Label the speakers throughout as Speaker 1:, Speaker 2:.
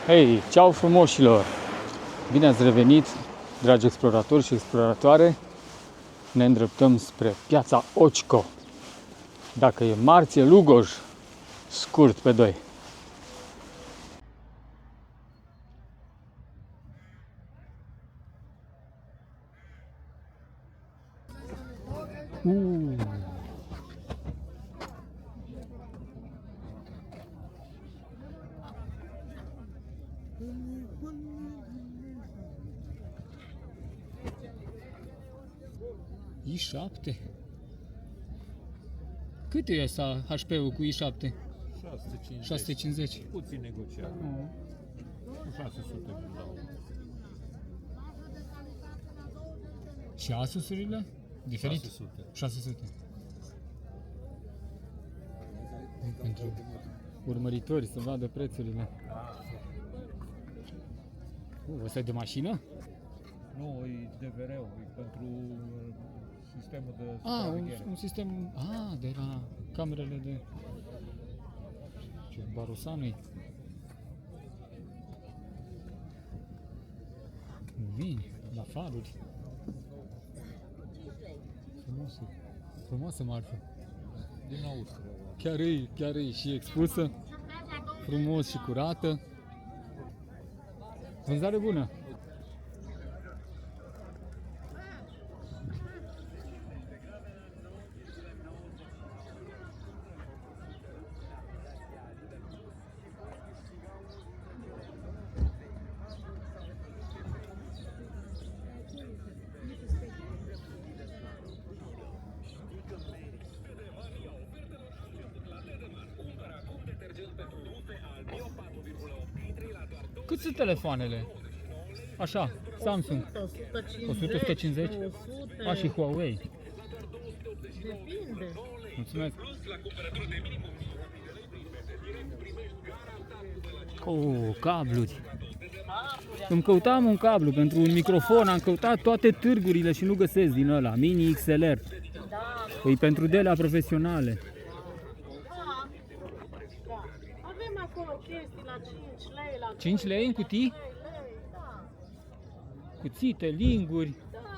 Speaker 1: Hei, ceau frumoșilor! Bine ați revenit, dragi exploratori și exploratoare! Ne îndreptăm spre piața Occo. Dacă e marți, e Lugoj, scurt pe 2. I7? Cât e asta HP-ul cu I7? 650.
Speaker 2: Puțin negociat. Cu 600 îmi dau.
Speaker 1: Și Asus-urile? Diferit?
Speaker 2: 600.
Speaker 1: 600. Pentru urmăritori să vadă prețurile. Ăsta e de mașină?
Speaker 2: Nu, e DVR-ul, e pentru sistemul de
Speaker 1: Ah,
Speaker 2: supraveghere.
Speaker 1: un sistem... Ah, de la camerele de... Ce, Barusanui? Vini, la faruri. Frumoasă marfă.
Speaker 2: Din Austria.
Speaker 1: Chiar e și expusă. Frumos și curată. Vânzare bună. Cât sunt telefoanele? Așa, Samsung. 150? A, și Huawei.
Speaker 3: Depinde.
Speaker 1: Mulțumesc. Cabluri. Îmi căutam un cablu pentru un microfon, am căutat toate târgurile și nu găsesc din ăla, Mini XLR. Păi pentru de la profesionale.
Speaker 3: Da. Avem acolo chestii la 5 lei, la
Speaker 1: 5 lei în cutii?
Speaker 3: da.
Speaker 1: Cuțite, linguri,
Speaker 3: Da, la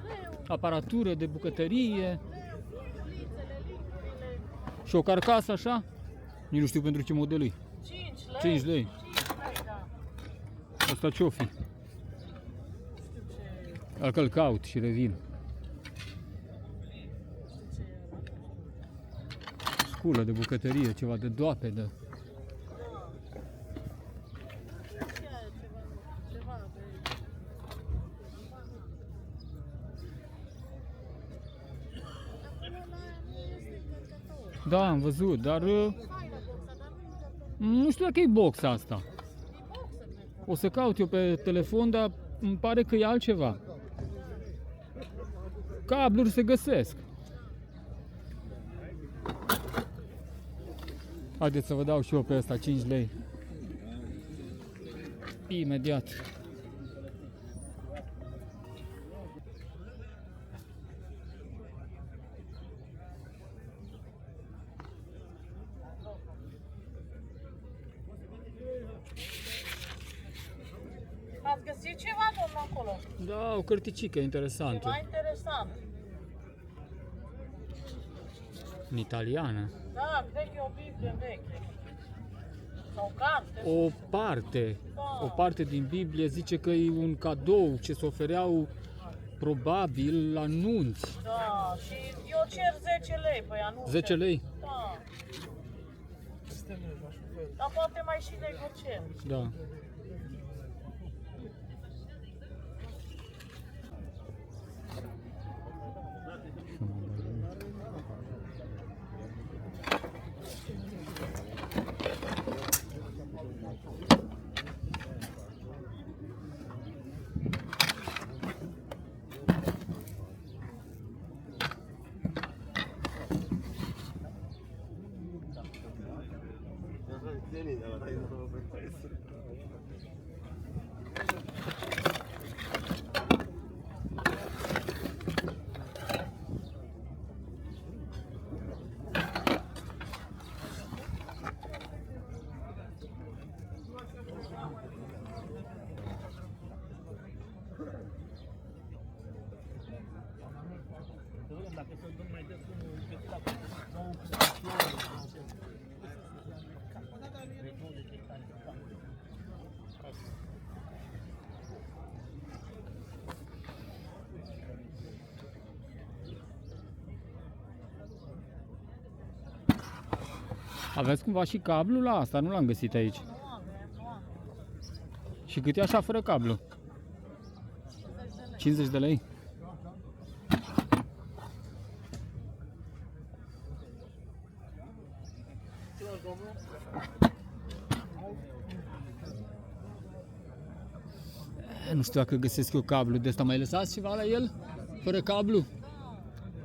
Speaker 3: 1 leu,
Speaker 1: aparatură de bucătărie
Speaker 3: lițele, lingurele,
Speaker 1: și o carcasă așa. Nici nu știu pentru ce model e.
Speaker 3: 5 lei.
Speaker 1: 5 lei.
Speaker 3: 5 lei, da.
Speaker 1: Asta ce-o fi? Al caut și revin. Sculă de bucătărie, ceva de doapedă.
Speaker 3: Ceva de... Acolo la aia nu este încărcător.
Speaker 1: Da, am văzut, dar
Speaker 3: Faină boxa, dar nu încărcător.
Speaker 1: nu știu dacă e boxa asta.
Speaker 3: E boxer, ne.
Speaker 1: O să caut eu pe telefon, dar îmi pare că e altceva. Cabluri se găsesc. Haideți să vă dau și eu pe ăsta 5 lei. Imediat.
Speaker 3: Ați găsit ceva, domnul, acolo?
Speaker 1: Da, o cărticică interesantă.
Speaker 3: Ceva interesant.
Speaker 1: În italiană.
Speaker 3: Da, cred că e o Biblie veche. Sau carte.
Speaker 1: O parte din Biblie zice că e un cadou ce se ofereau probabil la nunți.
Speaker 3: Da, și eu cer 10 lei pe ea, nu
Speaker 1: 10 lei?
Speaker 3: Da. Dar poate mai și negociem.
Speaker 1: Da. Aveți cumva și cablu la asta? Nu l-am găsit aici.
Speaker 3: Nu avem, nu avem.
Speaker 1: Și cât e așa fără cablu? 50 de lei. Nu știu dacă găsesc eu cablu de ăsta. Mai lăsați ceva la el? Fără cablu?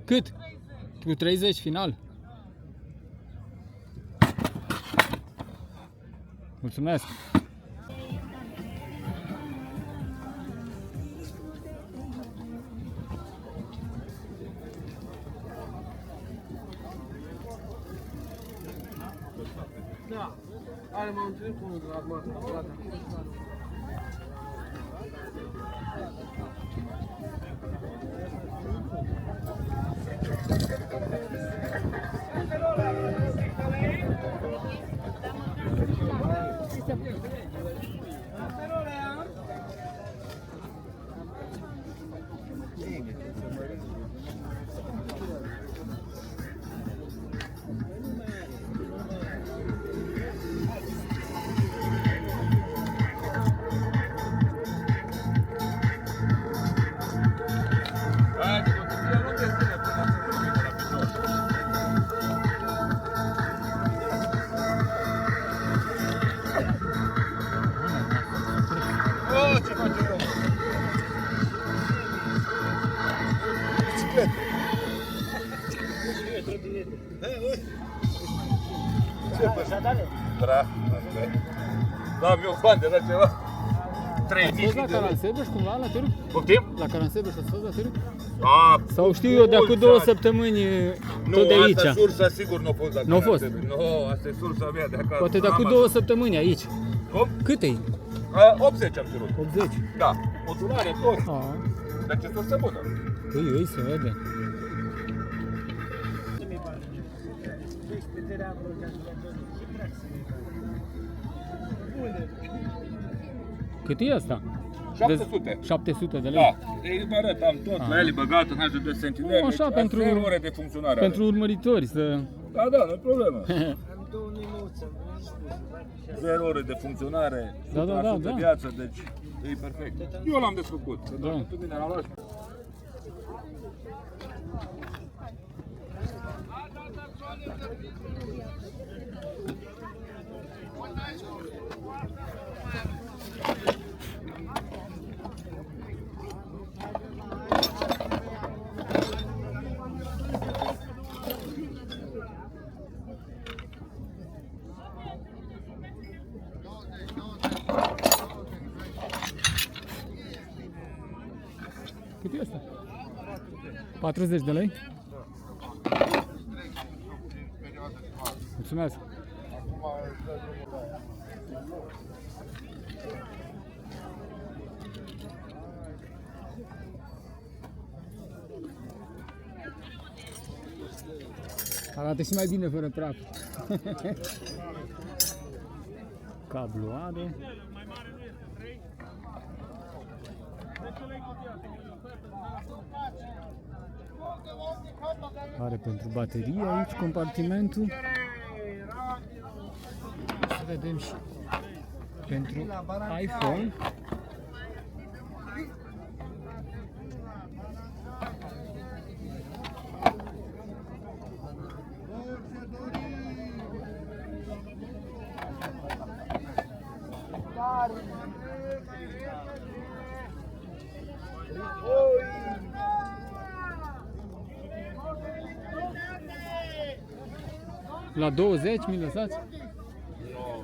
Speaker 1: Cât? Cu 30 final? Mulțumesc!
Speaker 4: Da. Are m-am întâlnit cu unul de la armată.
Speaker 5: Da, mi-o bani de la ceva.
Speaker 1: Ați fost la Caransebeș cumva la târg?
Speaker 5: Poftim?
Speaker 1: La Caransebeș ați fost la târg?
Speaker 5: A,
Speaker 1: Sau știu eu de acum 2 săptămâni tot de aici.
Speaker 5: asta sursa sigur nu a fost la
Speaker 1: Nu a fost?
Speaker 5: Nu, asta e sursa mea de acasă.
Speaker 1: Poate de acum 2 săptămâni aici.
Speaker 5: Cum?
Speaker 1: Cât e?
Speaker 5: 80 am cerut.
Speaker 1: 80.
Speaker 5: Da, modulare tot.
Speaker 1: A,
Speaker 5: Dar ce sursă bună.
Speaker 1: îi, se vede. Cât e asta?
Speaker 5: 700.
Speaker 1: 700 de lei?
Speaker 5: Da, ei vă arăt, am tot la ele băgat în HG2 sentinele.
Speaker 1: Nu, așa,
Speaker 5: deci
Speaker 1: pentru-
Speaker 5: 0 ore de funcționare.
Speaker 1: Pentru urmăritori să...
Speaker 5: Da, nu e problemă. 0 ore de funcționare, 100%
Speaker 1: Da.
Speaker 5: de viață, deci e perfect. Eu l-am desfăcut.
Speaker 1: Da.
Speaker 5: Tu bine l-am luat.
Speaker 1: Cât e asta? 40 de lei? Mulțumesc! Arată și mai bine fără praf. Cabluare. Are pentru baterie aici compartimentul. Să vedem și pentru iPhone. La 20 mi lăsați?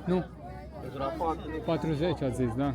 Speaker 1: Nu. 40 ați zis, da.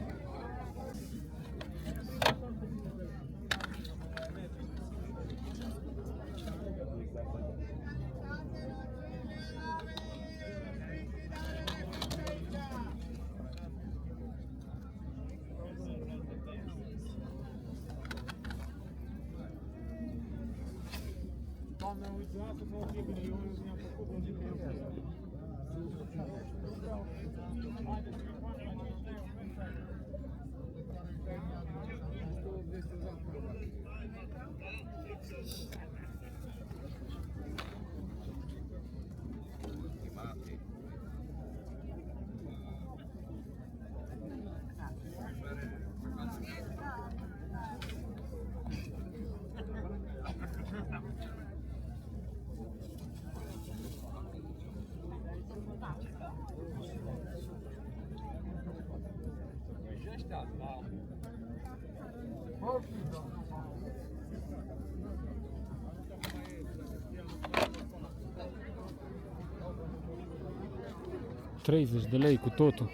Speaker 1: $30 cu totul.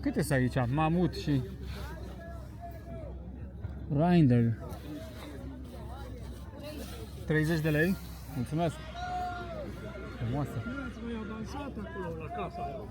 Speaker 1: Câte sunt aici? Mamut și Rinder. 30 de lei? Mulțumesc! Frumoasă!
Speaker 2: Noi au dansat acolo la casa.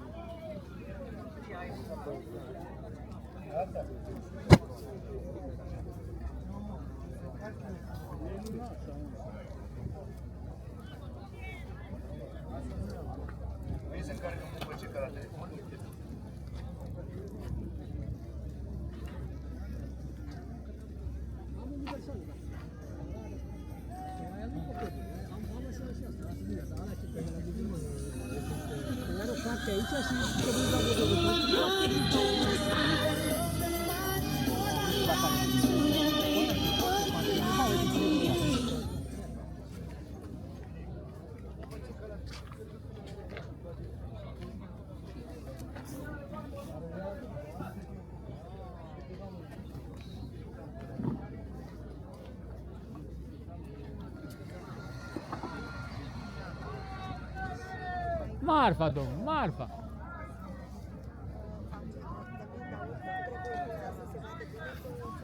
Speaker 1: Marfa, domnul, marfa!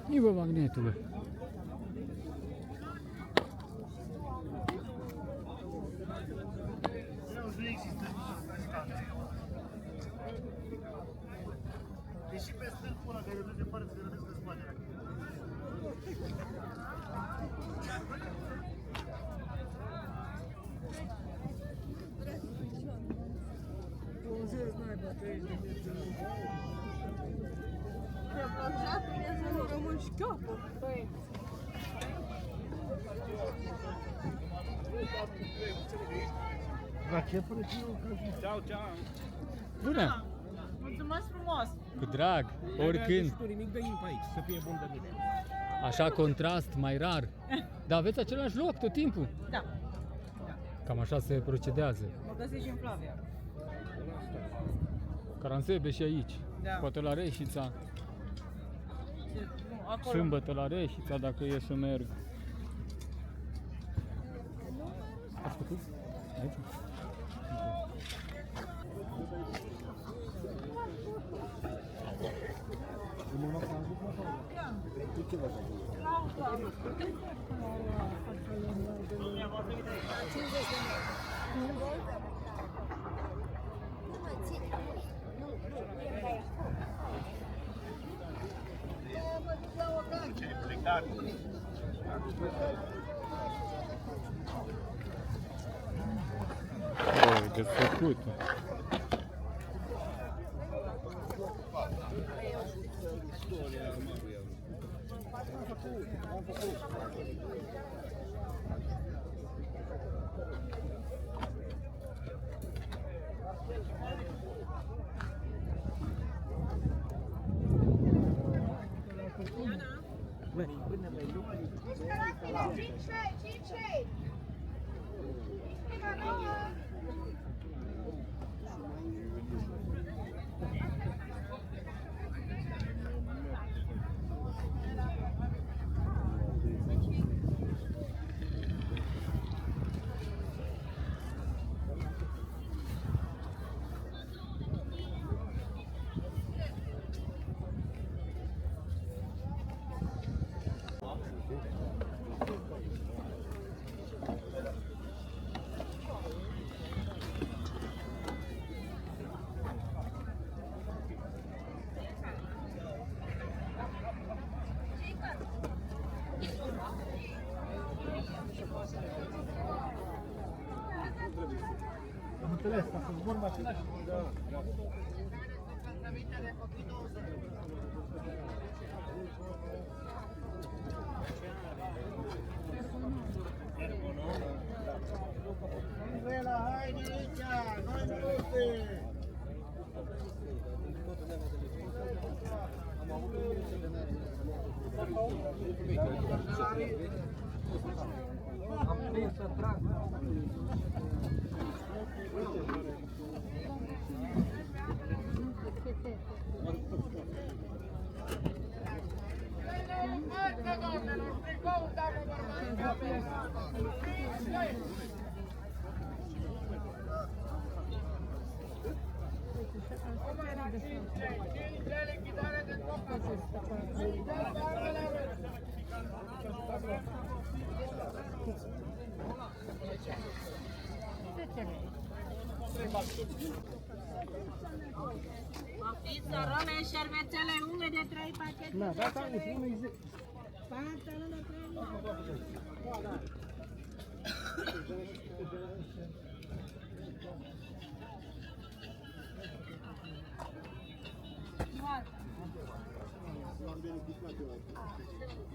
Speaker 1: Ibă magnetule!
Speaker 6: Deși pe stâlpul ăla care duce pare să rămâneți în spate.
Speaker 5: Ceau, ceau.
Speaker 1: Bună!
Speaker 3: Mulțumesc frumos!
Speaker 1: Cu drag, oricând.
Speaker 2: Nimic de imp aici, să fie bun de mine.
Speaker 1: Așa contrast, mai rar. Dar aveți același loc tot timpul.
Speaker 3: Da,
Speaker 1: Cam așa se procedează.
Speaker 3: mă găsești în Flavia.
Speaker 1: Caransebe și aici.
Speaker 3: Da.
Speaker 1: Poate la Reșița.
Speaker 3: Nu, acolo.
Speaker 1: Sâmbătă la Reșița, dacă e să merg. Ați făcut? Aici? Oh, desfăcut.
Speaker 6: Înțeles, ca să zbor mașina și... Andrela, haide aici, 9 minute!
Speaker 2: Am prins să trag.
Speaker 3: Pizza, role, șervețele umede, 3 pachete. Da, da, pantaloni 3.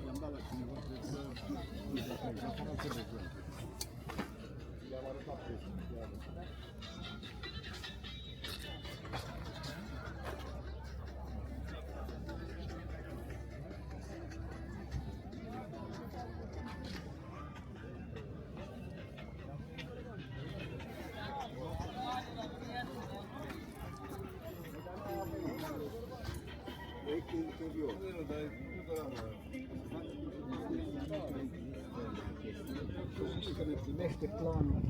Speaker 6: I-am dat la cineva, cred că i-am arătat prețul.
Speaker 2: Că ne primește planul.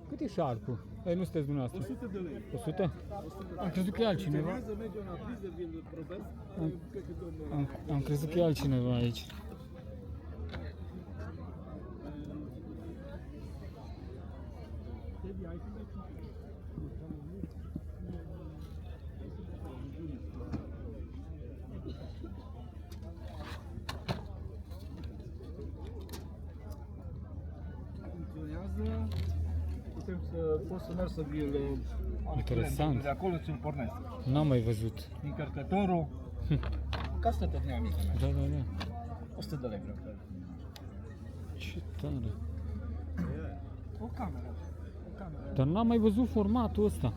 Speaker 1: Cât e șarpul? Ei, nu sunteți dumneavoastră.
Speaker 6: 100 de lei.
Speaker 1: 100? Am crezut că e altcineva.
Speaker 6: Merge la priză, vin probez.
Speaker 1: Am crezut că e altcineva aici.
Speaker 2: Funcționează. Putem să poți să mergi să vi-l
Speaker 1: Interesant.
Speaker 2: de acolo ți-l pornesc.
Speaker 1: N-am mai văzut.
Speaker 2: Încărcătorul. Ca asta tot dinamica mea.
Speaker 1: Da, da, da.
Speaker 2: 100 de lei vreau.
Speaker 1: Ce tare.
Speaker 2: O cameră. O cameră.
Speaker 1: Dar n-am mai văzut formatul ăsta.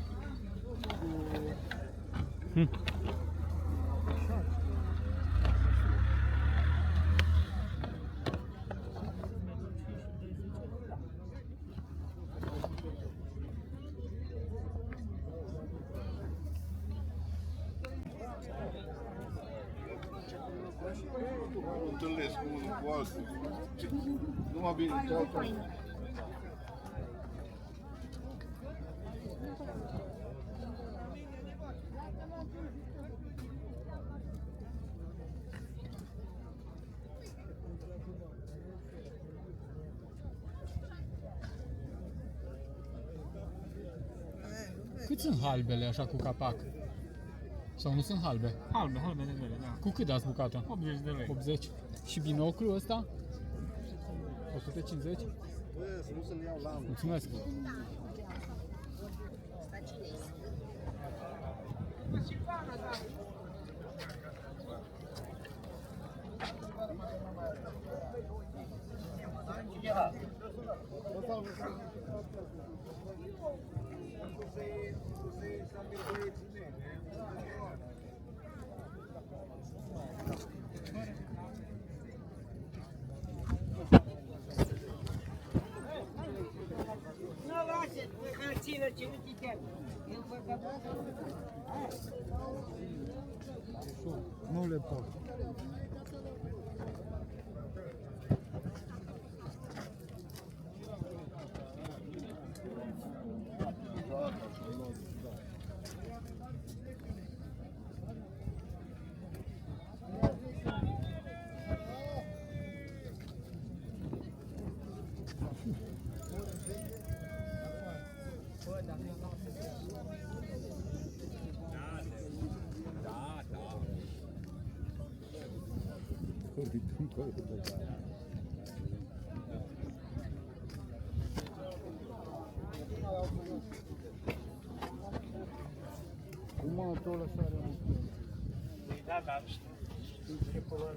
Speaker 6: Întâlnesc cu unul cu altul. Numai bine, ceau, ceau.
Speaker 1: Cât sunt halbele așa cu capac? Sau nu sunt halbe?
Speaker 2: Halbe de mele, da.
Speaker 1: Cu cât dați bucata?
Speaker 2: 80 de lei.
Speaker 1: 80. Și binoclu ăsta? 150?
Speaker 6: Bă, să nu să-l iau la
Speaker 1: Mulțumesc.
Speaker 3: Nu lasă, hărțină ce nu te tem. Eu văd că
Speaker 2: Nu le pot.
Speaker 5: automatul ăla sare.
Speaker 6: Da, da, știu.